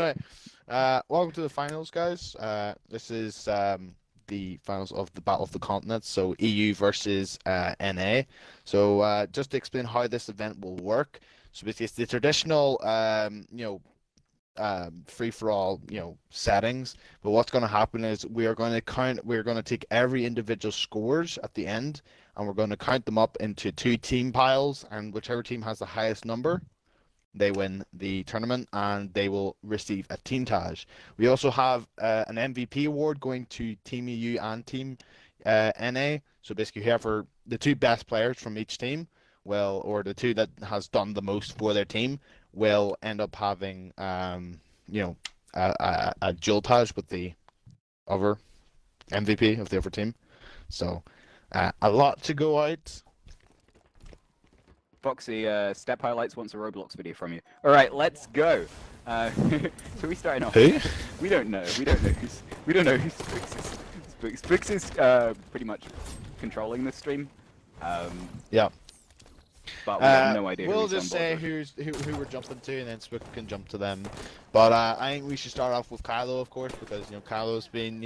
Anyway, welcome to the finals, guys. This is the finals of the Battle of the Continents, so EU versus NA. So just to explain how this event will work. So basically, it's the traditional, free for all, settings. But what's going to happen is we are going to count. We're going to take every individual scores at the end, and we're going to count them up into two team piles, and whichever team has the highest number, they win the tournament and they will receive a team tag. We also have an MVP award going to Team EU and Team NA. So basically, whoever the two best players from each team will, or the two that has done the most for their team, will end up having, a dual tag with the other MVP of the other team. So a lot to go out. Foxy, Step Highlights wants a Roblox video from you. All right, let's go. So we starting off. Who? We don't know. We don't know who Spooks is. Spooks is pretty much controlling this stream. Yeah. But we have no idea. We'll just say who we're jumping to, and then Spook can jump to them. But I think we should start off with Calel, of course, because Calel's been,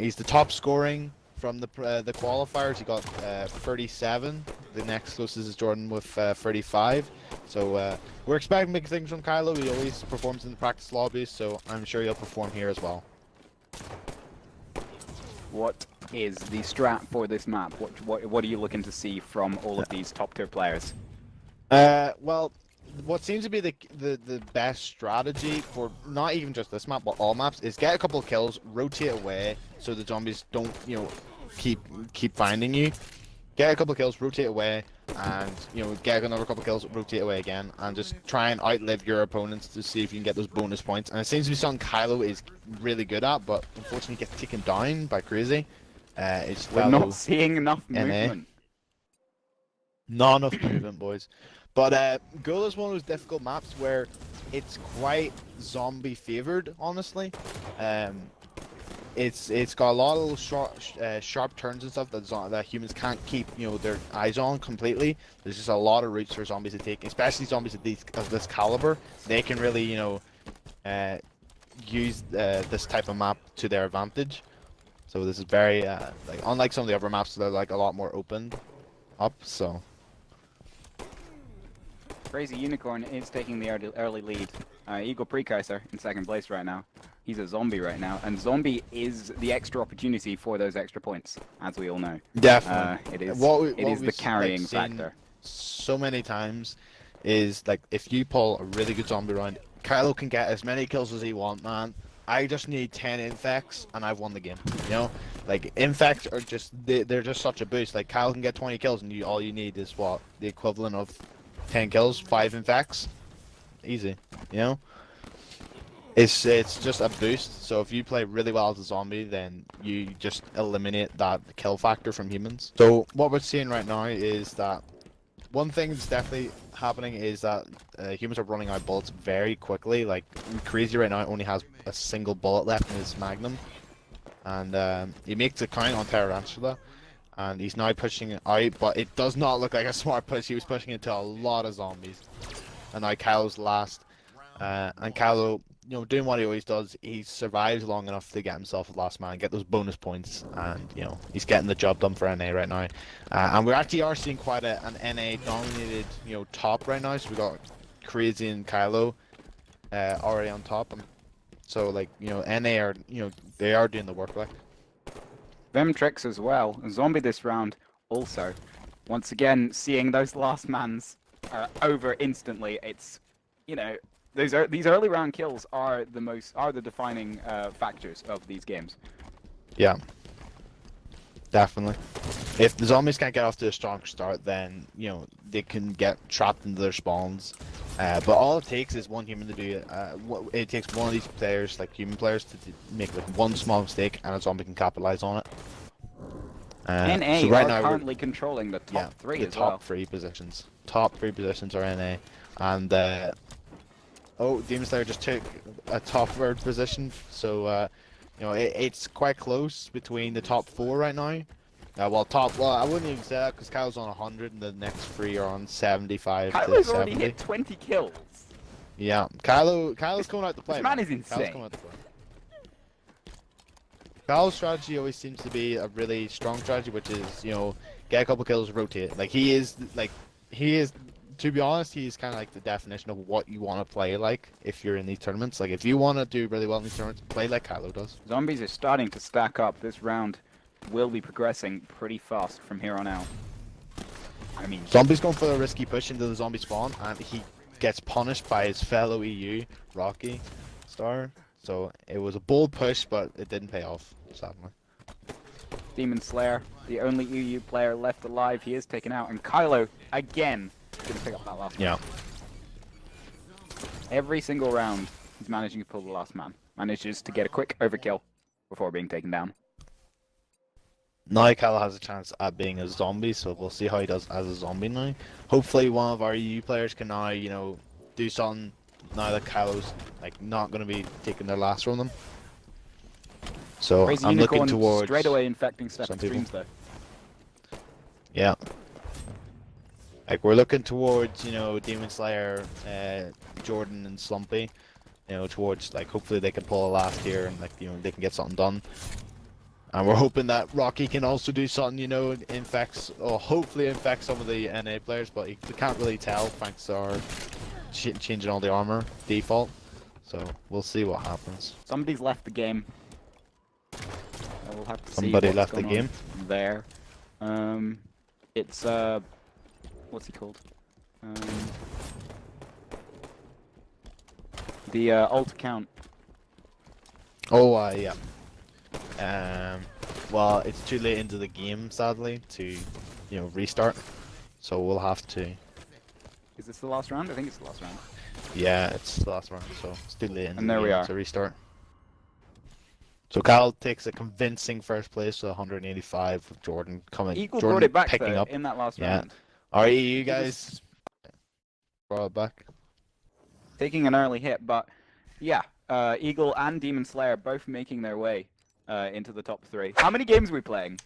he's the top scoring from the qualifiers. He got 37. The next closest is Jordan with 35. So we're expecting big things from Calel. He always performs in the practice lobbies, so I'm sure he'll perform here as well. What is the strat for this map? What are you looking to see from all of these top tier players? Well, what seems to be the best strategy for not even just this map but all maps is get a couple of kills, rotate away so the zombies don't keep finding you. Get a couple of kills, rotate away, and get another couple of kills, rotate away again, and just try and outlive your opponents to see if you can get those bonus points. And it seems to be something Calel is really good at, but unfortunately gets taken down by Crazy. We're not seeing enough movement. Not enough movement, boys. But Goal is one of those difficult maps where it's quite zombie favored, honestly. It's got a lot of little sharp turns and stuff that humans can't keep their eyes on completely. There's just a lot of routes for zombies to take, especially zombies of this caliber. They can really use this type of map to their advantage. So this is very unlike some of the other maps, they're a lot more opened up. So Crazy Unicorn is taking the early lead. Eagle Precursor in second place right now. He's a zombie right now, and zombie is the extra opportunity for those extra points, as we all know. Definitely, it is the carrying factor. So many times is if you pull a really good zombie round, Calel can get as many kills as he wants, man. I just need 10 infects and I've won the game. Infects are they're just such a boost. Calel can get 20 kills and all you need is what, the equivalent of 10 kills, 5 infects, easy. It's just a boost. So if you play really well as a zombie, then you just eliminate that kill factor from humans. So what we're seeing right now is that one thing that's definitely happening is that humans are running out of bullets very quickly. Crazy right now only has a single bullet left in his magnum, and he makes a count on Tarantula, and he's now pushing it out, but it does not look like a smart push. He was pushing it to a lot of zombies, and now Calel's last, and Calel, doing what he always does, he survives long enough to get himself a last man, get those bonus points, and he's getting the job done for NA right now. And we actually are seeing quite an NA dominated top right now. So we got Crazy and Calel already on top. So NA are they are doing the work. Vemtrix as well. Zombie this round also. Once again, seeing those last mans over instantly. It's these early round kills are the defining factors of these games. Yeah, definitely. If the zombies can't get off to a strong start, then they can get trapped into their spawns. But all it takes is one human to do it. It takes one of these players, human players, to make one small mistake, and a zombie can capitalize on it. NA so right are now currently controlling the top three as well. Top 3 positions. Top 3 positions are NA, and Demon Slayer just took a top 3rd position, so it's quite close between the top 4 right now. Well, I wouldn't even say that because Kyle's on 100 and the next 3 are on 75 to 70. Kyle's already hit 20 kills. Yeah, Kylo's coming out to play. This man is Kylo's insane. coming out to play. Kyle's strategy always seems to be a really strong strategy, which is, you know, get a couple kills, rotate. Like he is, to be honest, he's kind of like the definition of what you want to play like if you're in these tournaments. Like if you want to do really well in these tournaments, play like Kylo does. Zombies are starting to stack up. This round will be progressing pretty fast from here on out. I mean, Zombie's going for a risky push into the zombie spawn, and he gets punished by his fellow EU, Rocky Star. So it was a bold push, but it didn't pay off, sadly. Demon Slayer, the only EU player left alive, he is taken out, and Kylo again gonna pick up that last one. Yeah. Every single round, he's managing to pull the last man. Manages to get a quick overkill before being taken down. Now Kyle has a chance at being a zombie, so we'll see how he does as a zombie now. Hopefully one of our EU players can now, you know, do something now that Kylo's like not going to be taking their last from them. So Crazy I'm Unicorn looking towards straight away infecting Step some Extremes people. though. Yeah. Like we're looking towards, you know, Demon Slayer, Jordan and Slumpy, you know, towards like hopefully they can pull a last here and like, you know, they can get something done. And we're hoping that Rocky can also do something, you know, hopefully infect some of the NA players, but we can't really tell thanks to our changing all the armor default. So we'll see what happens. Somebody's left the game. We'll have to Somebody see left what's the going game? on there. It's what's he called? The alt account. Oh, yeah. Well, it's too late into the game, sadly, to, you know, restart. So we'll have to. Is this the last round? I think it's the last round. Yeah, it's the last round, so it's too late into And the there we game are. to restart. So Cal takes a convincing first place with 185, with Jordan coming. Eagle Jordan brought it back picking though, up. in that last Yeah. round. Alright, you He guys brought it back. taking an early hit, but yeah, Eagle and Demon Slayer both making their way into the top 3. How many games are we playing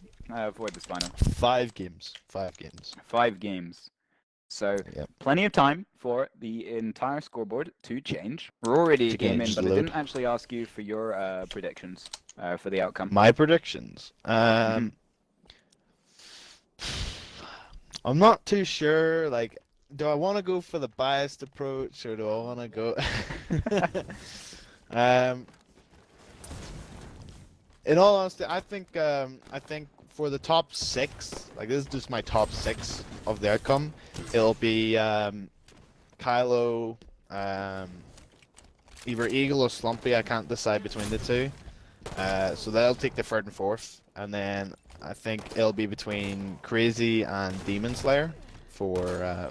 for this final? 5 games. 5 games. 5 games. So Yep. plenty of time for the entire scoreboard to change. We're already a game in, change but the I load. didn't actually ask you for your predictions for the outcome. My predictions. I'm not too sure. Like, do I want to go for the biased approach or do I want to go? In all honesty, I think for the top 6, like this is just my top 6 of the outcome. It'll be Kylo, either Eagle or Slumpy. I can't decide between the two. So they'll take the 3rd and 4th, and then I think it'll be between Crazy and Demon Slayer for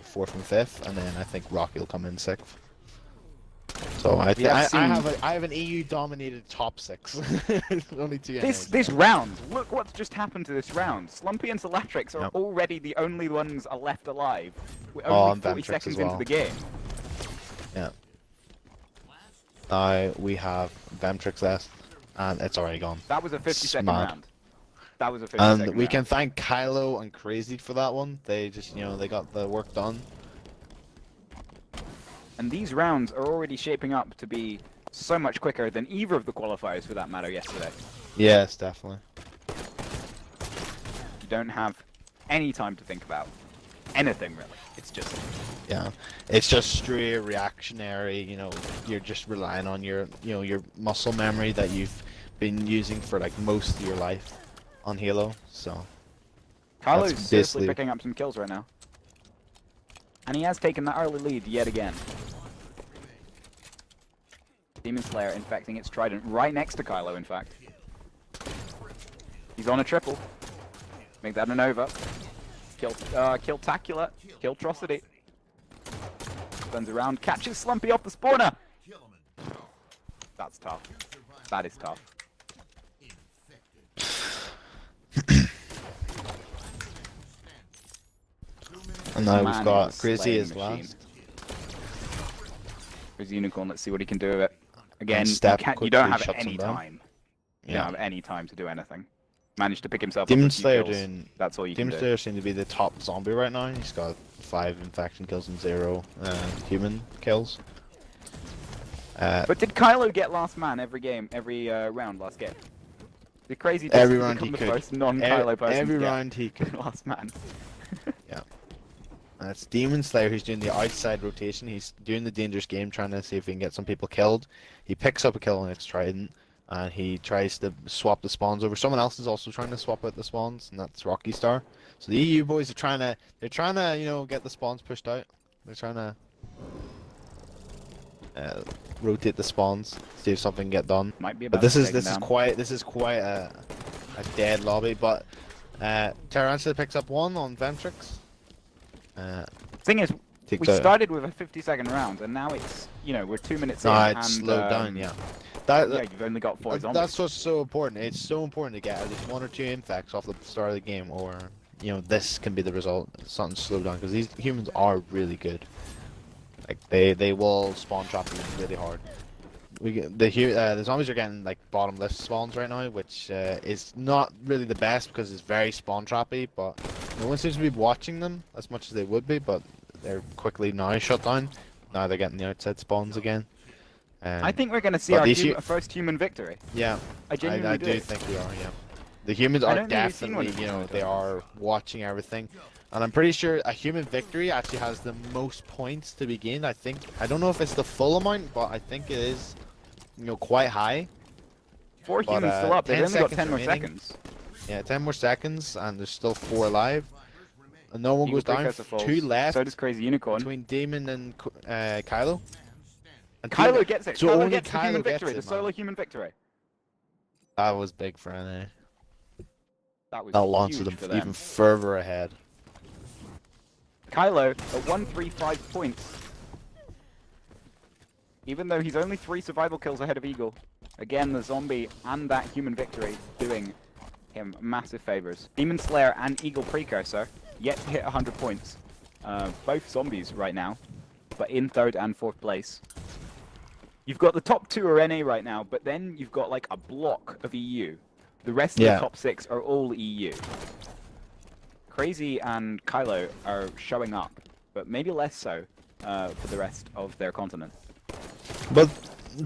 4th and 5th, and then I think Rocky will come in 6th. So I have an EU dominated top 6. Only 2 This round, look what's just happened to this round. Slumpy and Salatrix are Yep. already the only ones are left alive. We're Oh, only and 40 Vamtrix seconds as well. into the game. Yeah. We have Vamtrix left, and it's already gone. That was a 50-second Smart. round. That was a 50-second And round. we can thank Kylo and Crazy for that one. They just, you know, they got the work done. And these rounds are already shaping up to be so much quicker than either of the qualifiers, for that matter, yesterday. Yes, definitely. You don't have any time to think about anything, really. It's just... Yeah, it's just straight reactionary. You know, you're just relying on your, you know, your muscle memory that you've been using for like most of your life on Halo. So Kylo's That's seriously basically- picking up some kills right now. And he has taken that early lead yet again. Demon Slayer infecting its trident right next to Kylo, in fact. He's on a triple. Make that an over. Kill-tacular. Kill-trocity. Turns around, catches Slumpy off the spawner! That's tough. That is tough. and now Man we've got is Crazy slaying as the machine. last. There's Unicorn, let's see what he can do with it. Again, And Step you quickly don't have shuts any him down. time. You Yeah. don't have any time to do anything. Managed to pick himself up Demon a few Slayer kills. doing. That's all you can Demon do. Slayer seems to be the top zombie right now. He's got 5 infection kills and 0 human kills. But did Kylo get last man every game, every round last game? The crazy Every just round become he the could. first non-Kylo person Every to get round he could. last man. Yeah. And it's Demon Slayer who's doing the outside rotation. He's doing the dangerous game, trying to see if he can get some people killed. He picks up a kill on its Trident, and he tries to swap the spawns over. Someone else is also trying to swap out the spawns, and that's Rocky Star. So the EU boys are trying to, you know, get the spawns pushed out. They're trying to rotate the spawns, see if something can get done. Might be But about this to is take him down. quite a dead lobby. But Tarantula picks up one on Ventrix. Thing is, we takes out. started with a 50-second round, and now it's, you know, we're 2 minutes in, No, and it's slowed down. Yeah. yeah, you've only got 4 zombies. That's what's so important. It's so important to get at least 1 or 2 infects off the start of the game, or you know, this can be the result. Something slowed down because these humans are really good. Like they will spawn trap you really hard. The zombies are getting like bottom left spawns right now, which is not really the best because it's very spawn trappy. But no one seems to be watching them as much as they would be. But they're quickly now shut down. Now they're getting the outside spawns again. I think we're going to see our these first human victory. Yeah, I genuinely I do think we are. Yeah, the humans I are don't think we've seen one definitely, of you know, these they are watching everything, and I'm pretty sure a human victory actually has the most points to be gained. I don't know if it's the full amount, but I think it is, you know, quite high. 4 But, humans still up. They've 10 only got seconds 10 more remaining. seconds. Yeah, 10 more seconds, and there's still 4 alive, and no one Eagle goes down. Precursor falls. 2 left So does Crazy Unicorn. between Demon and Kylo. And Kylo Demon- gets it. So Kylo only gets the Kylo human gets victory. it, The solo man. human victory. That was big for NA. That was That launched huge them for them. even further ahead. Kylo at 135 points. Even though he's only 3 survival kills ahead of Eagle. Again, the zombie and that human victory doing him massive favors. Demon Slayer and Eagle Precursor yet to hit 100 points. Both zombies right now, but in 3rd and 4th place. You've got the top 2 are NA right now, but then you've got like a block of EU. The rest of Yeah. the top 6 are all EU. Crazy and Kylo are showing up, but maybe less so for the rest of their continent. But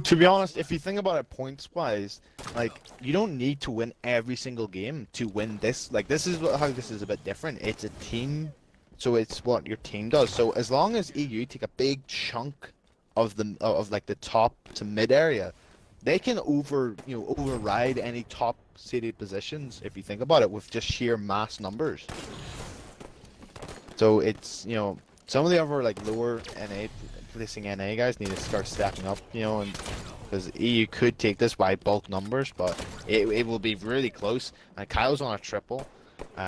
to be honest, if you think about it points wise, like you don't need to win every single game to win this. Like this is how this is a bit different. It's a team, so it's what your team does. So as long as EU take a big chunk of like the top to mid area, they can override any top seeded positions if you think about it with just sheer mass numbers. So it's, you know, some of the other like lower placing NA guys need to start stepping up, you know, and because EU could take this by bulk numbers, but it will be really close. And Kyle's on a triple.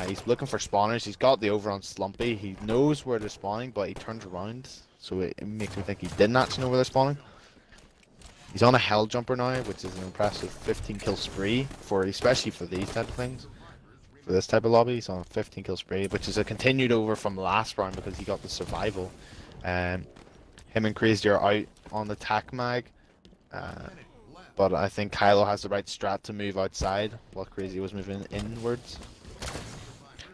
He's looking for spawners. He's got the over on Slumpy. He knows where they're spawning, but he turns around, so it makes me think he didn't actually know where they're spawning. He's on a hell jumper now, which is an impressive 15 kill spree especially for these type of things. For this type of lobby, he's on a 15 kill spree, which is a continued over from last round because he got the survival. Him and Crazy are out on the tac mag, but I think Kylo has the right strat to move outside while Crazy was moving inwards.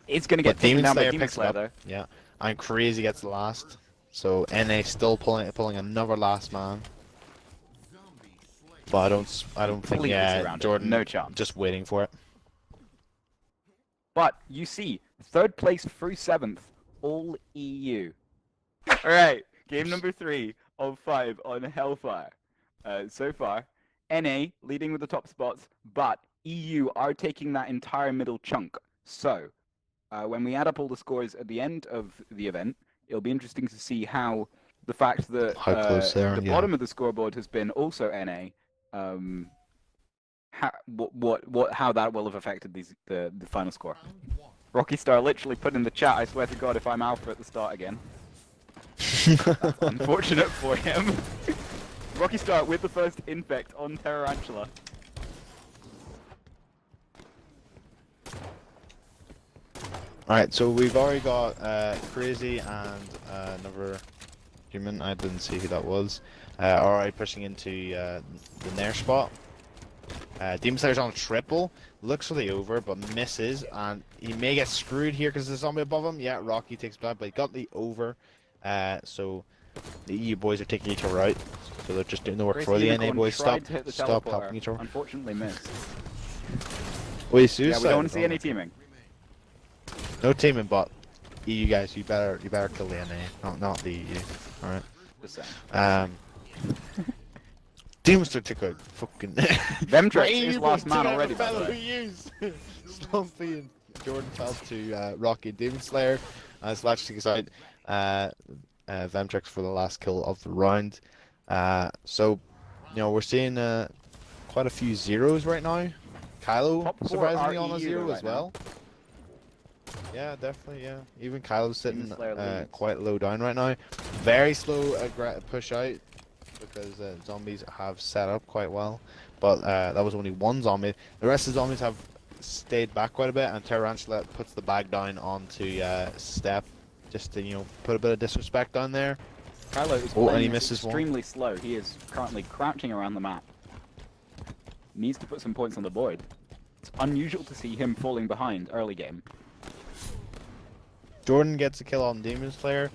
It's going to get But taken Demon down by Slayer Demon picks it Slayer up. though. Yeah, and Crazy gets the last. So NA still pulling another last man. But I don't think Completely surrounded. Jordan No chance. just waiting for it. But you see, 3rd place through 7th, all EU. Alright, game number 3 of 5 on Hellfire. So far, NA leading with the top spots, but EU are taking that entire middle chunk. So, when we add up all the scores at the end of the event, it'll be interesting to see how the fact that How close they are, the yeah. bottom of the scoreboard has been also NA, how that will have affected the final score. Rocky Star literally put in the chat, I swear to God, if I'm Alpha at the start again. Unfortunate for him. Rocky Star with the first infect on Tarantula. Alright, so we've already got Crazy and another human, I didn't see who that was, already pushing into the Nair spot. Demon Slayer's on a triple, looks for the over, but misses, and he may get screwed here because there's a zombie above him. Yeah, Rocky takes blood, but he got the over, so the EU boys are taking each other out. So they're just doing the work Crazy for the NA Unicorn boys. tried to hit the Stop teleporter, helping each other. unfortunately missed. Wait, Yeah, suicide. we don't want to see Oh any my teaming. God. No teaming, but EU guys, you better kill the NA, not the EU. All right. Just saying. Demon Slayer took out fucking. Vemtrix is last man already, by the Fellow way. EUs. Slumpy and Jordan fell to Rocky Demon Slayer as Latch takes out Vemtrix for the last kill of the round. So, you know, we're seeing quite a few zeros right now. Kylo Top 4 surprisingly are on a EU zero right as well. Yeah, definitely, yeah. Even Kylo's sitting Demon Slayer leads. quite low down right now. Very slow push out because zombies have set up quite well. But that was only one zombie. The rest of the zombies have stayed back quite a bit, and Tarantula puts the bag down onto Step just to, you know, put a bit of disrespect down there. Calel is Oh, and he playing misses one. extremely slow. He is currently crouching around the map. Needs to put some points on the board. It's unusual to see him falling behind early game. Jordan gets a kill on Demon Slayer.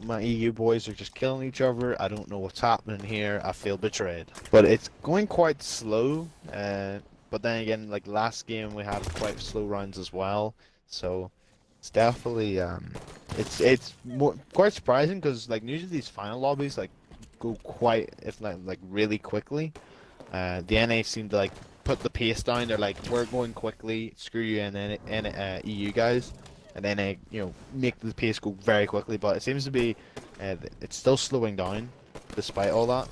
My EU boys are just killing each other. I don't know what's happening here. I feel betrayed. But it's going quite slow. But then again, like last game, we had quite slow rounds as well. So it's definitely it's quite surprising because like usually these final lobbies like go quite if not like really quickly. The NA seem to like put the pace down. They're like, we're going quickly. Screw you, and EU guys. And then you know, make the pace go very quickly, but it seems to be it's still slowing down despite all that.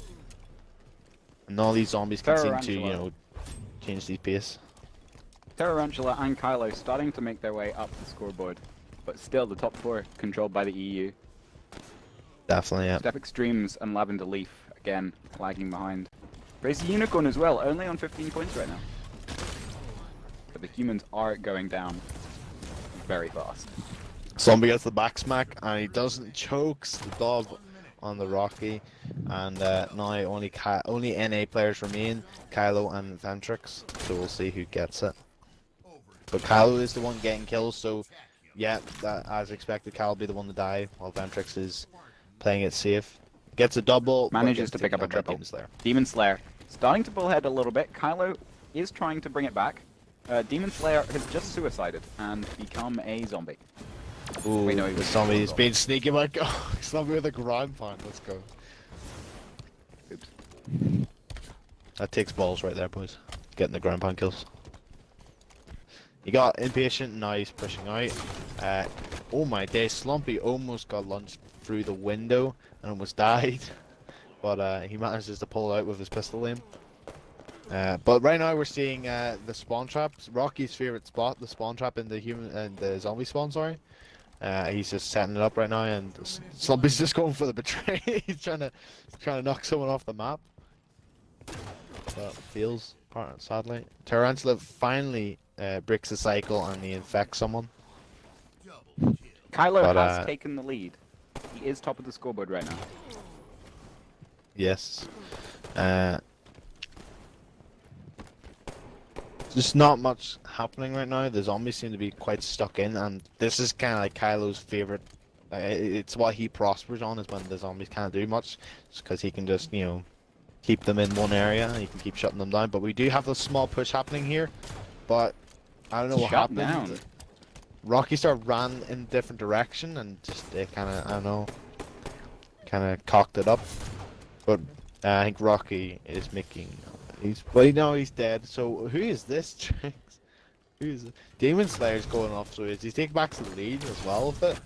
And all these zombies can seem to, you know, change the pace. Tarantula and Kylo starting to make their way up the scoreboard, but still the top 4 controlled by the EU. Definitely, yeah. Step Extremes and Lavender Leaf again lagging behind. Crazy Unicorn as well, only on 15 points right now. But the humans are going down very fast. Zombie gets the back smack and he doesn't, chokes the dog on the Rocky, and now only NA players remain, Kylo and Ventrix, so we'll see who gets it. But Kylo is the one getting kills, so yeah, as expected, Kylo will be the one to die while Ventrix is playing it safe. Gets a double, Manages to pick up a triple. Demon Slayer starting to bull head a little bit. Kylo is trying to bring it back. Demon Slayer has just suicided and become a zombie. Ooh, Wait, no, he the was zombie is zombie. being sneaky like, oh, zombie with a ground pound, let's go. Oops. That takes balls right there, boys. Getting the ground pound kills. He got impatient, now he's pushing out. Oh my day, Slumpy almost got launched through the window and almost died. But he manages to pull out with his pistol aim. But right now we're seeing the spawn traps. Rocky's favorite spot, the spawn trap in the human and the zombie spawn. Sorry, he's just setting it up right now, and Slumpy's just going for the betray. He's trying to knock someone off the map. But fails, sadly. Tarantula finally breaks the cycle and he infects someone. Kylo But, has taken the lead. He is top of the scoreboard right now. Yes. There's not much happening right now. The zombies seem to be quite stuck in, and this is kind of like Kylo's favorite. It's what he prospers on, is when the zombies can't do much, because he can just, you know, keep them in one area and he can keep shutting them down. But we do have a small push happening here, but I don't know what happened. Down. Rocky Star ran in a different direction and just they kind of, I don't know, kind of cocked it up. But I think Rocky is making. Well, no, he's dead. So who is this? Who is it? Demon Slayer's going off. So is he taking back the lead as well with it?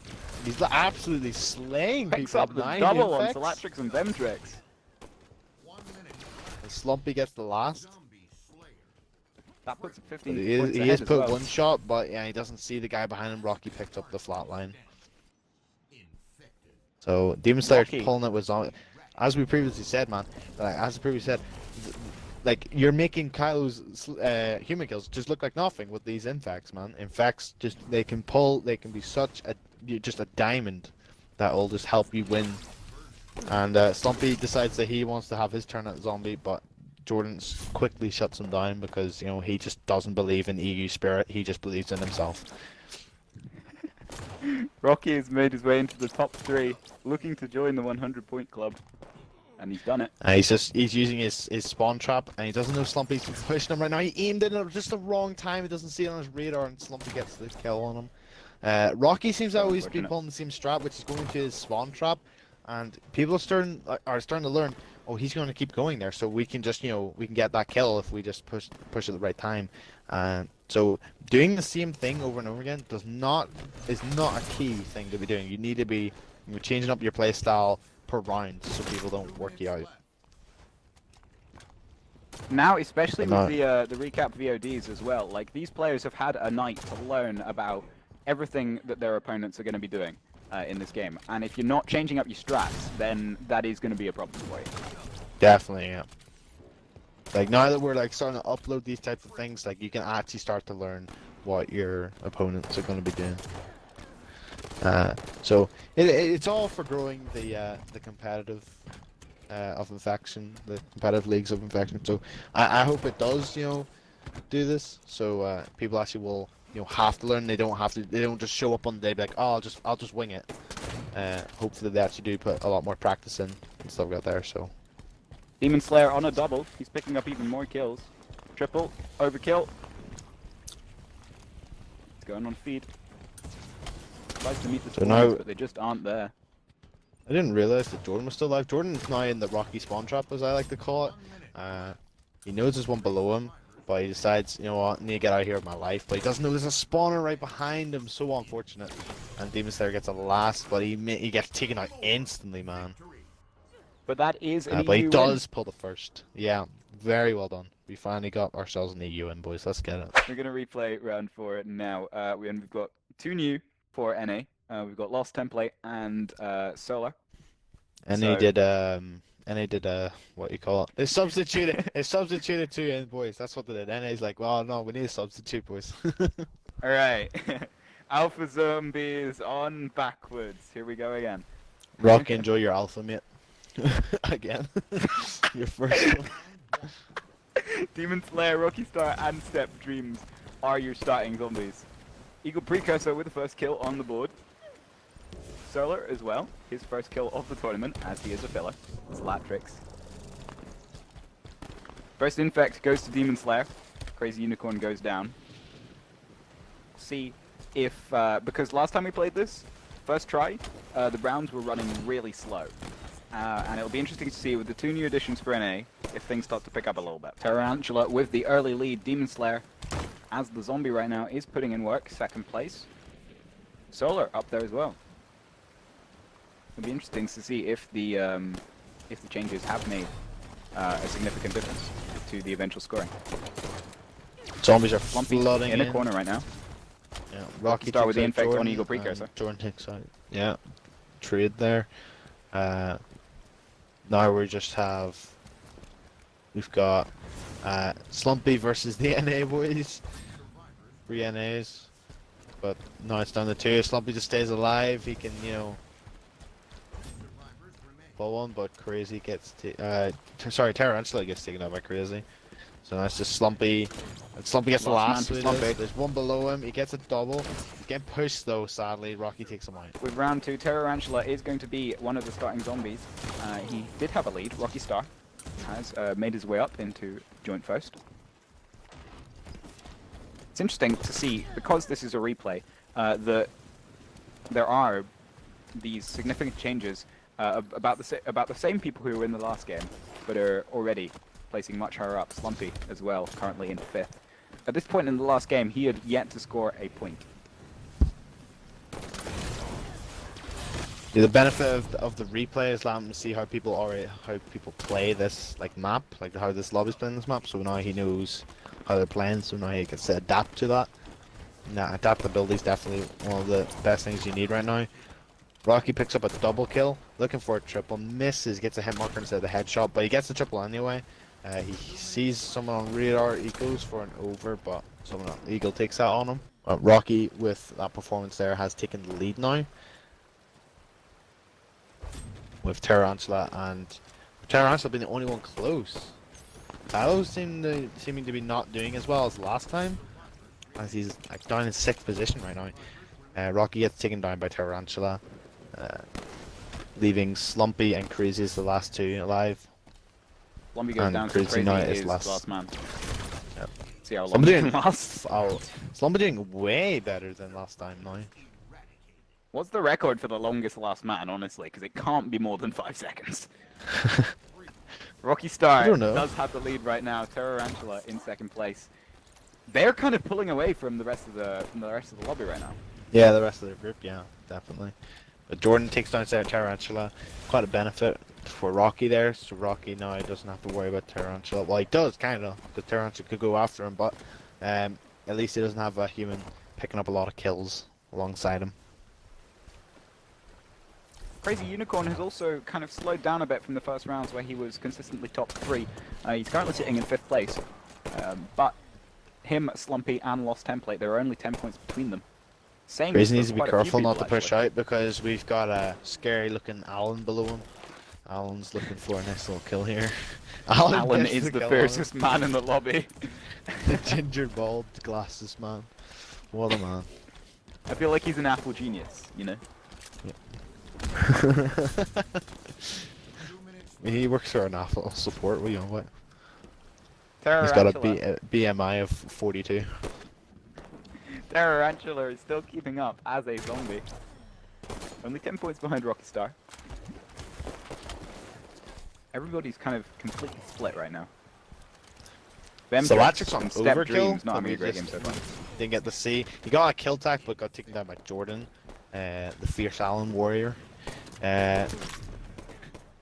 He's absolutely slaying Picks people. up the 9 double on infects. Salatrix and Vemtrix. And Slumpy gets the last. That puts it 15 He points is ahead as put well. one shot, but yeah, he doesn't see the guy behind him. Rocky picked up the flat line. So Demon Slayer's Rocky. pulling it with zombie. As we previously said, man. Like you're making Kylo's human kills just look like nothing with these infects, man. Infects just they can be such a just a diamond that will just help you win. And Slumpy decides that he wants to have his turn at zombie, but Jordan quickly shuts him down because, you know, he just doesn't believe in EU spirit. He just believes in himself. Rocky has made his way into the top 3, looking to join the 100-point club. And he's done it. He's using his spawn trap, and he doesn't know Slumpy's pushing him right now. He aimed it at just the wrong time. He doesn't see it on his radar, and Slumpy gets the kill on him. Rocky seems to So always be unfortunate. pulling the same strat, which is going to his spawn trap, and people are starting to learn. Oh, he's going to keep going there, so we can just we can get that kill if we just push at the right time. So doing the same thing over and over again is not a key thing to be doing. You need to be changing up your play style per round so people don't work you out. Now, especially But with the recap VODs as well, like these players have had a night to learn about everything that their opponents are going to be doing in this game. And if you're not changing up your strats, then that is going to be a problem for you. Definitely, yeah. Like now that we're like starting to upload these types of things, like you can actually start to learn what your opponents are going to be doing. So it's all for growing the competitive of infection, the competitive leagues of infection. So I hope it does, do this. So people actually will, have to learn. They don't just show up on the day, be like, oh, I'll just wing it. Hopefully they actually do put a lot more practice in and stuff like that there. So. Demon Slayer on a double. He's picking up even more kills. Triple, overkill. It's going on feed. Tries to meet the spawns, now- but they just aren't there. I didn't realize that Jordan was still alive. Jordan's now in the Rocky spawn trap, as I like to call it. He knows there's one below him, but he decides, you know what, I need to get out of here with my life. But he doesn't know there's a spawner right behind him. So unfortunate. And Demon Slayer gets a last, but he gets taken out instantly, man. But that is an But he EU does pull the first. Yeah, very well done. We finally got ourselves an EU win, boys. Let's get it. We're going to replay round 4 now. We've got 2 new for NA. We've got Lost Template and Solar. And he did what you call it? They substituted 2 in, boys. That's what they did. NA's like, well, no, we need a substitute, boys. Alright. Alpha Zombies on backwards. Here we go again. Rocky, enjoy your alpha, mate. Again. Your first one. Demon Slayer, Rocky Star, and Step Dreams are your starting zombies. Eagle Precursor with the first kill on the board. Solar as well, his first kill of the tournament, as he is a filler. It's Latrix. First infect goes to Demon Slayer. Crazy Unicorn goes down. See if, because last time we played this, first try, the rounds were running really slow. And it'll be interesting to see with the 2 new additions for NA, if things start to pick up a little bit. Tarantula with the early lead. Demon Slayer, as the zombie right now, is putting in work, 2nd place. Solar up there as well. It'll be interesting to see if the changes have made a significant difference to the eventual scoring. Zombies are Lumpy flooding in the corner right now. Yeah, Rocky Start with the takes out infect on Jordan, Eagle Precursor. Jordan takes out. Yeah, trade there. Now we just have. We've got Slumpy versus the NA boys. 3 NAs. But now it's down to 2. Slumpy just stays alive. He can, pull one, but Crazy gets Tarantula gets taken out by Crazy. So now it's just Slumpy. And Slumpy gets the last. Man for Slumpy. There's one below him. He gets a double. He's getting pushed though, sadly. Rocky takes him out. With round 2, Tarantula is going to be one of the starting zombies. He did have a lead. Rocky Star has made his way up into joint first. It's interesting to see, because this is a replay, that there are these significant changes about the same people who were in the last game, but are already placing much higher up. Slumpy as well, currently in 5th. At this point in the last game, he had yet to score a point. Yeah, the benefit of the replay is letting him see how people play this map, like how this lobby's playing this map. So now he knows how they're playing, so now he gets to adapt to that. Now adaptability is definitely one of the best things you need right now. Rocky picks up a double kill, looking for a triple, misses, gets a hit marker instead of the headshot, but he gets the triple anyway. He sees someone on radar, he goes for an over, but Eagle takes that on him. Rocky, with that performance there, has taken the lead now. With Tarantula being the only one close. Calel seeming to be not doing as well as last time, as he's down in 6th position right now. Rocky gets taken down by Tarantula. leaving Slumpy and Crazy as the last two alive. Lumpy goes And down, so Crazy Crazy now is is the last. last man. Yep. See how long Slumpy he can doing, last. Slumpy doing way better than last time now. What's the record for the longest last man, honestly? Because it can't be more than 5 seconds. Rocky I Star don't know. does have the lead right now. Tarantula in second place. They're kind of pulling away from the rest of the lobby right now. Yeah, the rest of the group, yeah, definitely. But Jordan takes down Tarantula. Quite a benefit for Rocky there. So Rocky now doesn't have to worry about Tarantula. Well, he does, kind of, because Tarantula could go after him, but at least he doesn't have a human picking up a lot of kills alongside him. Crazy Unicorn has also kind of slowed down a bit from the first rounds where he was consistently top 3. He's currently sitting in 5th place. But him, Slumpy, and Lost Template, there are only 10 points between them. Same Crazy for needs to be quite a few careful not people, to push actually. out because we've got a scary looking Alan below him. Alan's looking for a nice little kill here. Alan gets is the kill on fiercest man in the lobby. the ginger bald glasses man. What a man. I feel like he's an Apple genius, you know? He works for an Apple support, what you know what? He's Tarantula. got a BMI of 42. Tarantula is still keeping up as a zombie. Only 10 points behind Rocky Star. Everybody's kind of completely split right now. So Latrix on Step overkill. Dreams not but having we a great just game so far. didn't get to see. He got a kill tag, but got taken down by Jordan, the fierce Alan warrior. But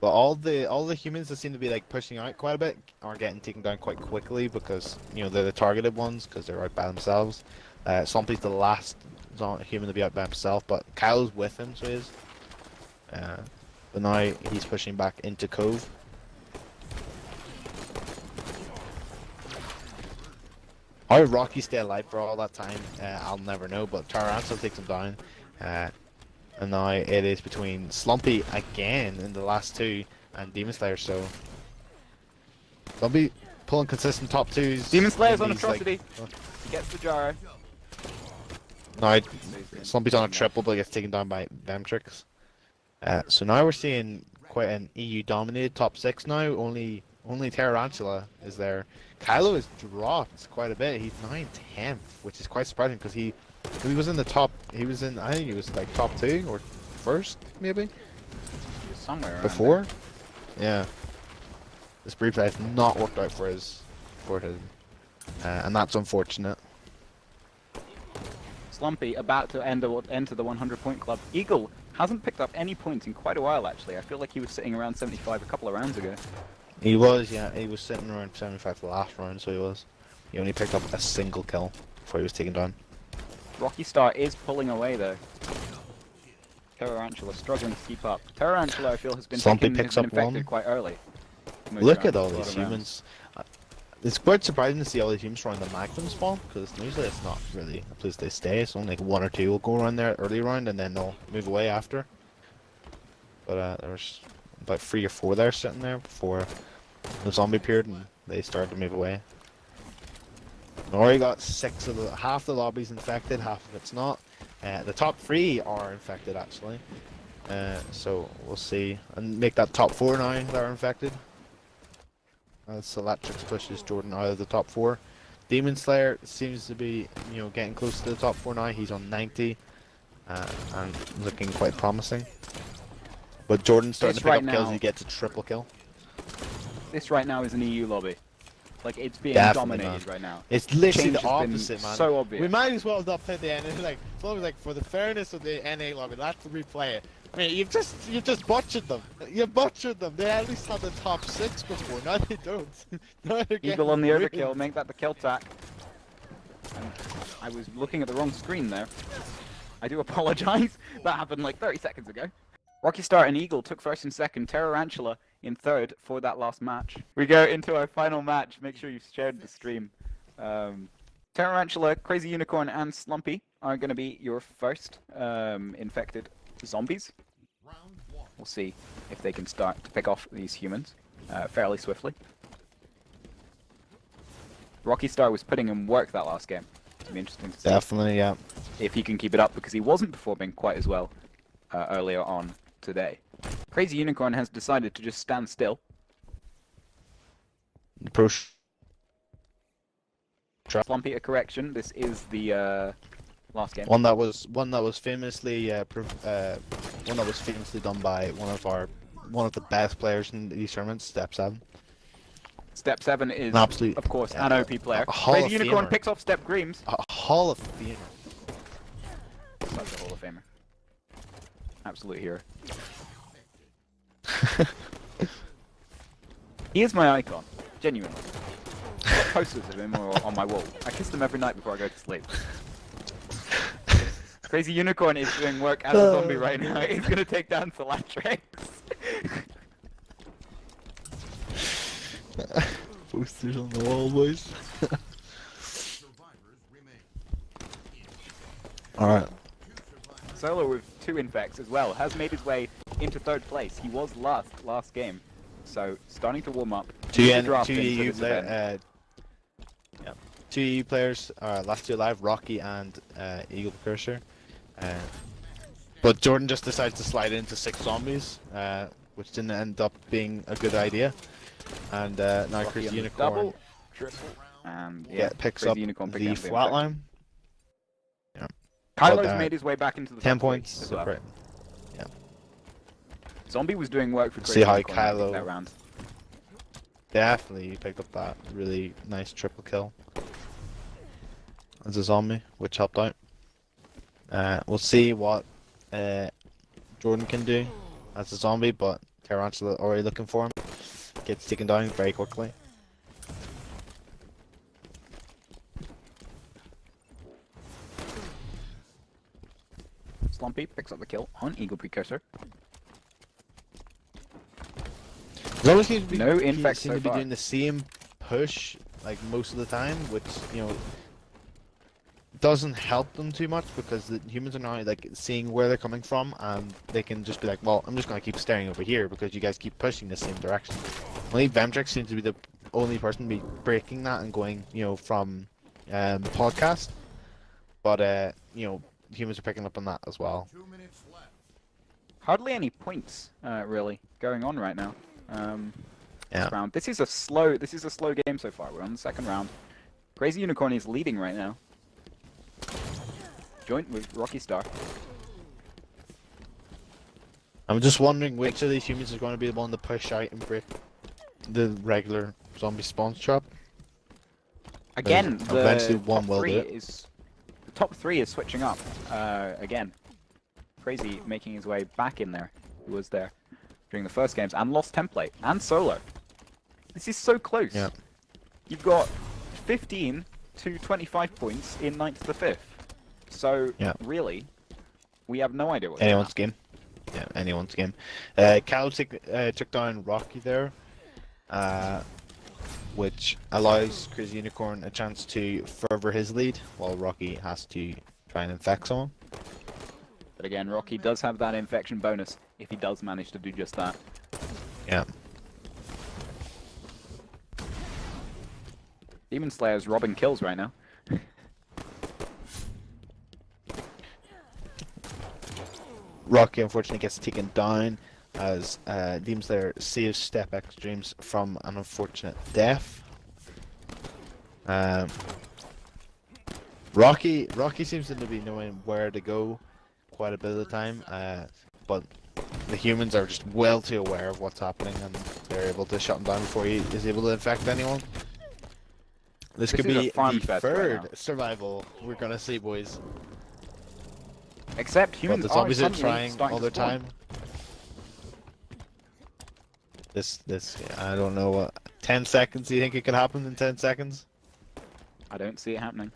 all the humans that seem to be like pushing out quite a bit are getting taken down quite quickly because you know they're the targeted ones because they're out by themselves. Somebody's the last human to be out by himself, but Kyle's with him, so he is. But now he's pushing back into Cove. How Rocky stay alive for all that time, I'll never know. But Tarantula takes him down. And now it is between Slumpy again in the last two and Demon Slayer, so Slumpy pulling consistent top twos. Demon Slayer's on These, atrocity. He gets the Jaro. Now Slumpy's on a triple but gets taken down by Vemtrix. So now we're seeing quite an EU dominated top 6 now. Only Tarantula is there. Kylo has dropped quite a bit. He's now in 10th, which is quite surprising because he was in the top. He was in. I think he was like top 2 or first, maybe. He was somewhere around Before. Yeah. This replay has not worked out for him, and that's unfortunate. Slumpy about to enter the 100-point club. Eagle hasn't picked up any points in quite a while, actually. I feel like he was sitting around 75 a couple of rounds ago. He was, yeah. He was sitting around 75 the last round, so he was. He only picked up a single kill before he was taken down. Rocky Star is pulling away, though. Tarantula struggling to keep up. Tarantula, I feel, has been Slumpy taken, picks has been up infected one. quite early. Most Look at rounds, all a lot these of rounds. humans. It's quite surprising to see all these humans around the Magnum spawn, because usually it's not really a place they stay. It's only like 1 or 2 will go around there early round, and then they'll move away after. But there's about 3 or 4 there sitting there before the zombie appeared, and they started to move away. Already got 6 of half the lobby's infected, half of it's not. The top 3 are infected actually. So we'll see, and make that top 4 now that are infected. So Latrix pushes Jordan out of the top 4. Demon Slayer seems to be, getting close to the top 4 now. He's on 90, and looking quite promising. But Jordan's starting to pick up kills. He gets a triple kill. This right now is an EU lobby. Like, it's being Definitely, dominated man. right now. It's literally Change the has been opposite, man. so obvious. We might as well not play the NA. Like, for the fairness of the NA lobby, let's replay it. I mean, you've just butchered them. You butchered them. They at least had the top 6 before. Now they don't. Now they're Eagle on the getting overkill, ruined. make that the kill tack. And I was looking at the wrong screen there. I do apologize. That happened like 30 seconds ago. Rocky Star and Eagle took first and second. Tarantula in third for that last match. We go into our final match. Make sure you've shared the stream. Tarantula, Crazy Unicorn, and Slumpy are going to be your first infected zombies. We'll see if they can start to pick off these humans fairly swiftly. Rocky Star was putting in work that last game. It'll be interesting to see Definitely, yeah. if he can keep it up because he wasn't performing quite as well earlier on today. Crazy Unicorn has decided to just stand still. Push. Slumpy, a correction. This is the last game. One that was famously done by one of the best players in these tournaments, Step 7. Step 7 is, An absolute, of course, an OP player. a Hall Crazy of Unicorn Famer. picks off Step Greaves. A Hall of Famer. Such a Hall of Famer. Absolute hero. He is my icon, genuinely. I've got posters of him on my wall. I kiss them every night before I go to sleep. Crazy Unicorn is doing work as a zombie right now. He's gonna take down Solatrix. Posters on the wall, boys. Alright. Solo with 2 infects as well has made his way into 3rd place. He was last game, so starting to warm up. Two Easy draft into EU this event. two EU players, last 2 alive, Rocky and Eagle Precursor. But Jordan just decides to slide into 6 zombies, which didn't end up being a good idea. And now Rocky Crazy on the Unicorn double, triple, and yeah, picks Crazy up Unicorn the picking up the flatline. Kylo's But, made his way back into the 10 top 3 points. as well. Right. Zombie was doing work for See Crazy how Unicorn I think, Calel- that round. Definitely picked up that really nice triple kill as a zombie, which helped out. We'll see what Jordan can do as a zombie, but Tarantula already looking for him. Gets taken down very quickly. Slumpy picks up the kill on Eagle Precursor. He always seems to be, No he infects seems so to be far. doing the same push like most of the time, which doesn't help them too much because the humans are now like seeing where they're coming from and they can just be like, well, I'm just gonna keep staring over here because you guys keep pushing the same direction. Only Vemtrix seems to be the only person to be breaking that and going, from podcast. But humans are picking up on that as well. Hardly any points, really, going on right now. Yeah. This round. This is a slow game so far. We're on the 2nd round. Crazy Unicorn is leading right now. Joint with Rocky Star. I'm just wondering which of these humans is going to be the one to push out and break the regular zombie spawn trap. Again, Eventually the one top will 3 do it. is the top 3 is switching up again. Crazy making his way back in there. He was there during the first games and lost template and solo. This is so close. Yeah. You've got 15 to 25 points in 9th to the 5th. So really, we have no idea what's Anyone's game. Yeah, anyone's game. Calel took down Rocky there, which allows Crazy Unicorn a chance to further his lead, while Rocky has to try and infect someone. But again, Rocky does have that infection bonus if he does manage to do just that. Yeah. Demon Slayer's robbing kills right now. Rocky unfortunately gets taken down as Demon Slayer saves Step Extremes from an unfortunate death. Rocky seems to be knowing where to go quite a bit of the time, but the humans are just well too aware of what's happening and they're able to shut him down before he is able to infect anyone. This could is a be farm the fest right 3rd now. survival we're gonna see, boys. Except But humans the zombies are suddenly trying starting all to their spawn. time. I don't know what. 10 seconds, do you think it could happen in 10 seconds? I don't see it happening.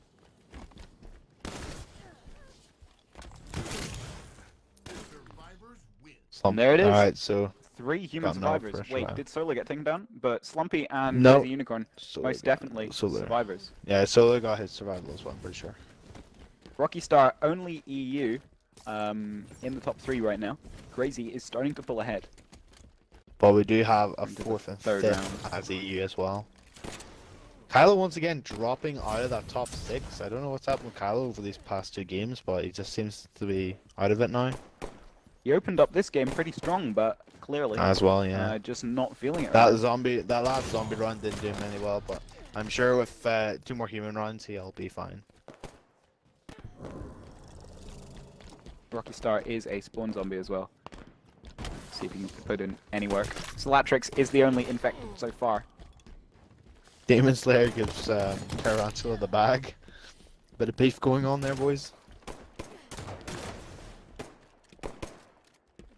And there it is. Alright, so 3 human Got no survivors. pressure Wait, now. did Solo get taken down? But Slumpy and No. Crazy Unicorn, Solo most got- definitely Solo. survivors. Yeah, Solo got his survival as well, I'm pretty sure. Rocky Star, only EU in the top 3 right now. Crazy is starting to pull ahead. But we do have a Into the 4th and 3rd 5th round. as EU as well. Kylo once again dropping out of that top 6. I don't know what's happened with Kylo over these past 2 games, but he just seems to be out of it now. He opened up this game pretty strong, but clearly. As well, yeah. Just not feeling it. That Right. that last zombie run didn't do him any well, but I'm sure with 2 more human runs, he'll be fine. Rocky Star is a spawn zombie as well. See if he can put in any work. Salatrix is the only infected so far. Demon Slayer gives Tarantula the bag. Bit of beef going on there, boys.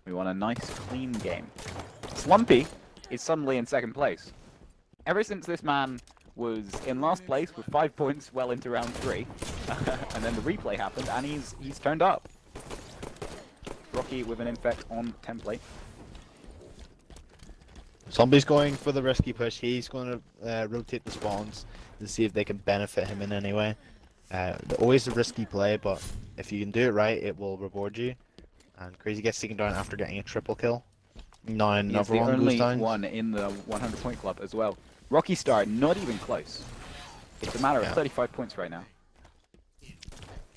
We want a nice, clean game. Slumpy is suddenly in second place. Ever since this man was in last place with 5 points well into round 3, and then the replay happened, and he's turned up. Rocky with an infect on template. Zombie's going for the risky push. He's going to rotate the spawns to see if they can benefit him in any way. Always a risky play, but if you can do it right, it will reward you. And Crazy gets taken down after getting a triple kill. Now another one goes He's the down. only one in the 100 point club as well. Rocky Star, not even close. It's a matter of 35 points right now.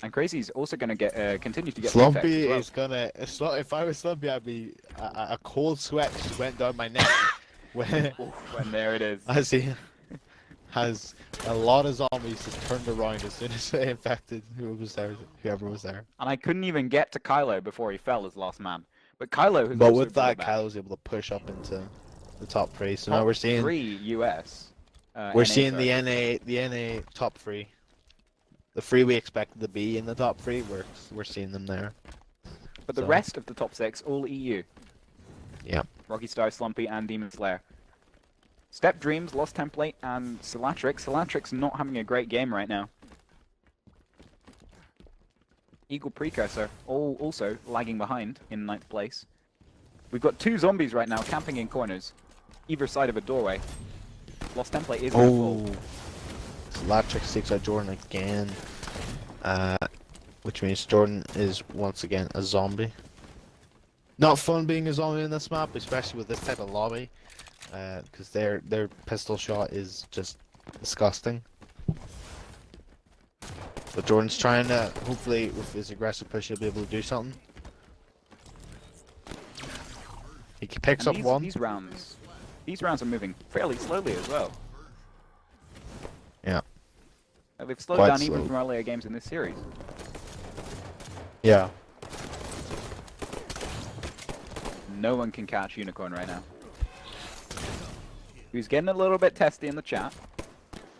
And Crazy's also going to get continue to get Slumpy well. is gonna. If I was Slumpy, I'd be a cold sweat just went down my neck. when there it is. As he has a lot of zombies just turned around as soon as they infected whoever was there. And I couldn't even get to Calel before he fell as last man. But Calel has But also with that, brought back Kyle was able to push up into the top 3. So top now we're seeing 3 US. we're NA, seeing sorry. the NA top 3. The 3 we expected to be in the top 3, we're seeing them there. But the So. rest of the top 6, all EU. Yeah. Rocky Star, Slumpy, and Demon Slayer. Step Dreams, Lost Template, and Salatrix. Salatrix not having a great game right now. Eagle Precursor, also lagging behind in 9th place. We've got 2 zombies right now camping in corners, either side of a doorway. Lost Template is going to fall. Latrix takes out Jordan again. Which means Jordan is once again a zombie. Not fun being a zombie in this map, especially with this type of lobby. Because their pistol shot is just disgusting. But Jordan's trying to, hopefully with his aggressive push he'll be able to do something. He picks up one. These rounds are moving fairly slowly as well. Yeah. They've slowed Quite down even slow. from earlier games in this series. Yeah. No one can catch Unicorn right now. He's getting a little bit testy in the chat,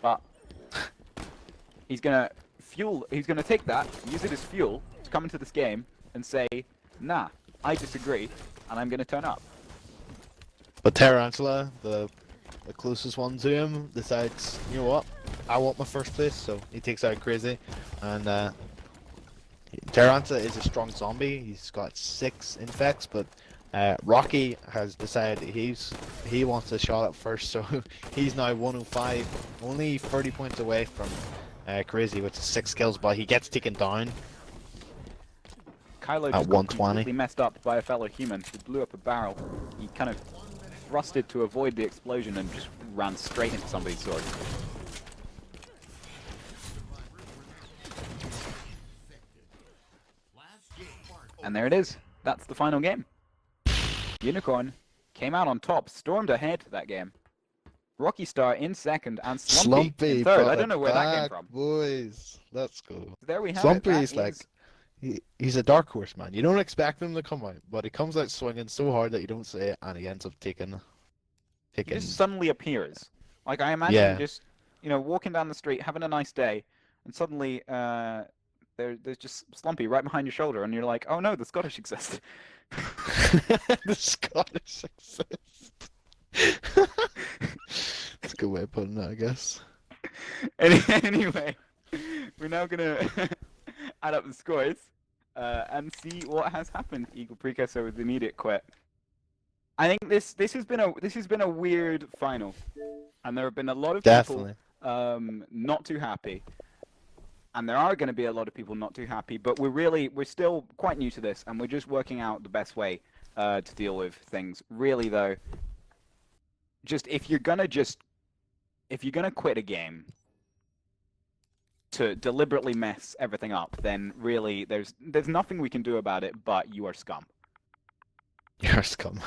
but he's gonna take that, use it as fuel to come into this game and say, nah, I disagree, and I'm gonna turn up. But Tarantula, the closest one to him, decides, you know what, I want my first place, so he takes out Crazy, and Tarantula is a strong zombie. He's got 6 infects, but Rocky has decided he wants a shot at first, so he's now 105, only 30 points away from Crazy, which is 6 kills, but he gets taken down. Kylo At just got 120. completely messed up by a fellow human who blew up a barrel. He kind of thrusted to avoid the explosion and just ran straight into somebody's sword. And there it is. That's the final game. Unicorn came out on top, stormed ahead that game. Rocky Star in second and Slumpy in third. I don't know where that came from. Boys, let's go. There we have Slumpy it. is like, he's a dark horse, man. You don't expect him to come out, but he comes out swinging so hard that you don't see it, and he ends up taking. He just suddenly appears. Like I imagine just, walking down the street, having a nice day, and suddenly there's just Slumpy right behind your shoulder, and you're like, oh no, the Scottish exist. The Scottish exist. That's a good way of putting it, I guess. Anyway, we're now gonna add up the scores and see what has happened. Eagle Precursor with the immediate quit. I think this has been a weird final, and there have been a lot of people not too happy, and there are going to be a lot of people not too happy. But we're still quite new to this, and we're just working out the best way to deal with things. Really though, if you're gonna quit a game to deliberately mess everything up, then really there's nothing we can do about it. But you are scum. Yours come.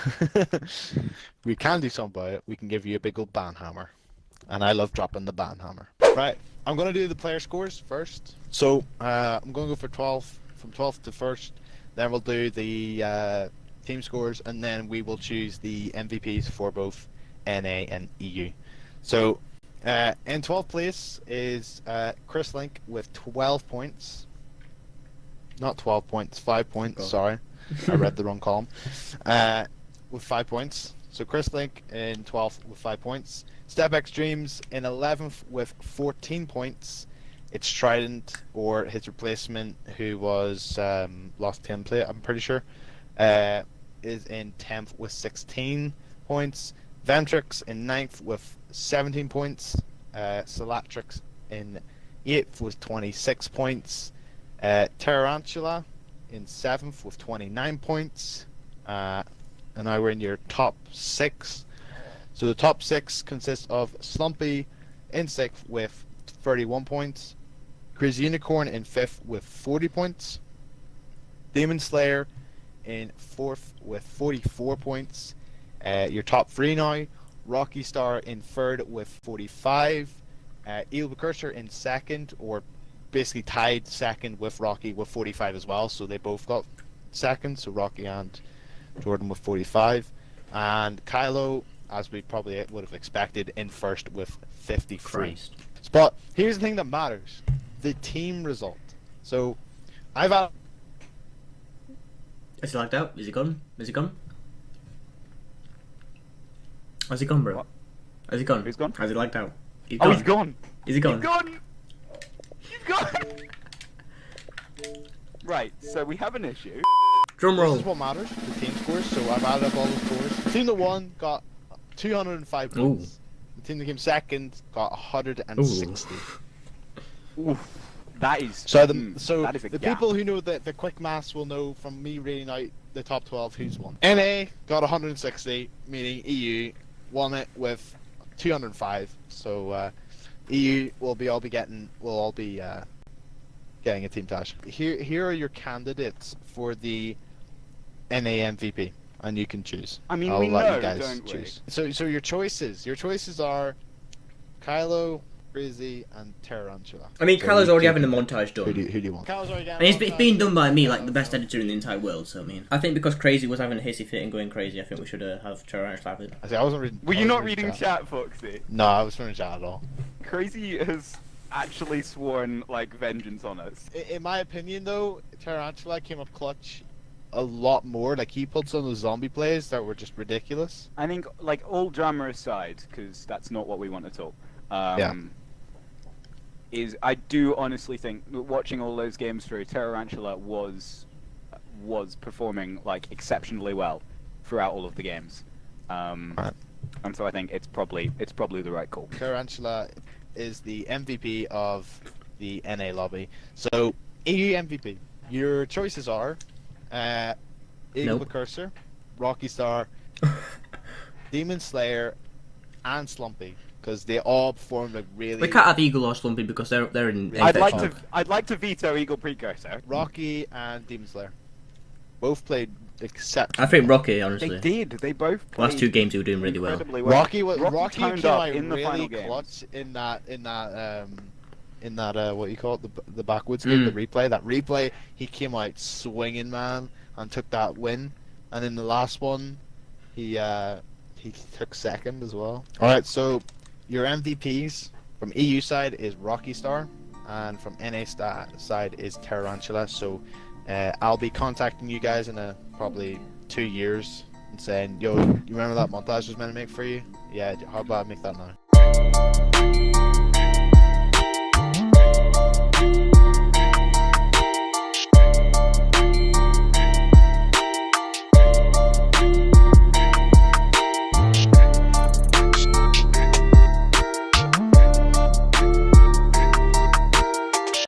We can do something about it. We can give you a big old ban hammer. And I love dropping the ban hammer. Right, I'm going to do the player scores first. So, I'm going to go for 12, from 12th to 1st. Then we'll do the team scores, and then we will choose the MVPs for both NA and EU. So, in 12th place is Chris Link with 12 points. Not 12 points, 5 points, sorry. I read the wrong column. With 5 points. So Chris Link in 12th with 5 points. Step Extremes in 11th with 14 points. It's Trident, or his replacement, who was lost template, I'm pretty sure, is in 10th with 16 points. Ventrix in 9th with 17 points. Salatrix in 8th with 26 points. Tarantula in 7th with 29 points. And now we're in your top 6. So the top 6 consists of Slumpy in 6th with 31 points. Crazy Unicorn in 5th with 40 points. Demon Slayer in 4th with 44 points. Your top 3 now, Rocky Star in 3rd with 45. Eel Precursor in 2nd, or basically tied 2nd with Rocky with 45 as well. So they both got 2nd, so Rocky and Jordan with 45, and Calel, as we probably would have expected, in 1st with 53. Christ. But here's the thing that matters: the team result. So I've had. Is he lagged out? Is he gone? Is he gone? Has he gone, bro? What? Has he gone? Who's gone? Has he lagged out? He's Oh, he's gone. Is he gone? He's gone. He's gone. Right. So we have an issue. Drum roll. This is what matters: the team scores. So I've added up all the scores. The team that won got 205 points. The team that came 2nd got 160. Oof. That is. So that is a the gap. people who know the quick maths will know from me reading out the top 12 who's won. NA got 160, meaning EU won it with 205. So EU will all be getting a team tash. Here are your candidates for the NA MVP, and you can choose. I mean, I'll we let know, you guys don't we? choose. So your choices are Kylo, Crazy, and Tarantula. I mean, So Calel's you already two having the can- montage done. Who do you want? Cal's already And it's been done by me, like the best editor in the entire world. So I mean, I think because Crazy was having a hissy fit and going crazy, I think we should have Tarantula have it. I see, I wasn't reading. Were I you wasn't not reading chat. chat, Foxy? No, I was reading chat at all. Crazy has actually sworn like vengeance on us. In my opinion, though, Tarantula came up clutch a lot more. Like, he pulled some of the zombie plays that were just ridiculous. I think, like, all drama aside, because that's not what we want at all. I do honestly think that watching all those games through, Tarantula was performing like exceptionally well throughout all of the games. Right. And so I think it's probably the right call. Tarantula is the MVP of the NA lobby. So, EU MVP. Your choices are Eagle Nope. Precursor, Rocky Star, Demon Slayer, and Slumpy, because they all performed like really. We can't have Eagle or Slumpy because they're in. I'd infection. like to veto Eagle Precursor. Rocky and Demon Slayer both played exceptionally. I think Rocky, They honestly. did. They both Last played two games he was doing really well. incredibly well. Rocky toned came up out in the really final games. clutch in that what you call it, the backwoods game, the replay. That replay, he came out swinging, man, and took that win. And in the last one, he took 2nd as well. All right, so your MVPs from EU side is Rocky Star, and from NA side is Tarantula. So I'll be contacting you guys in probably 2 years and saying, yo, you remember that montage I was meant to make for you? Yeah, how about I make that now?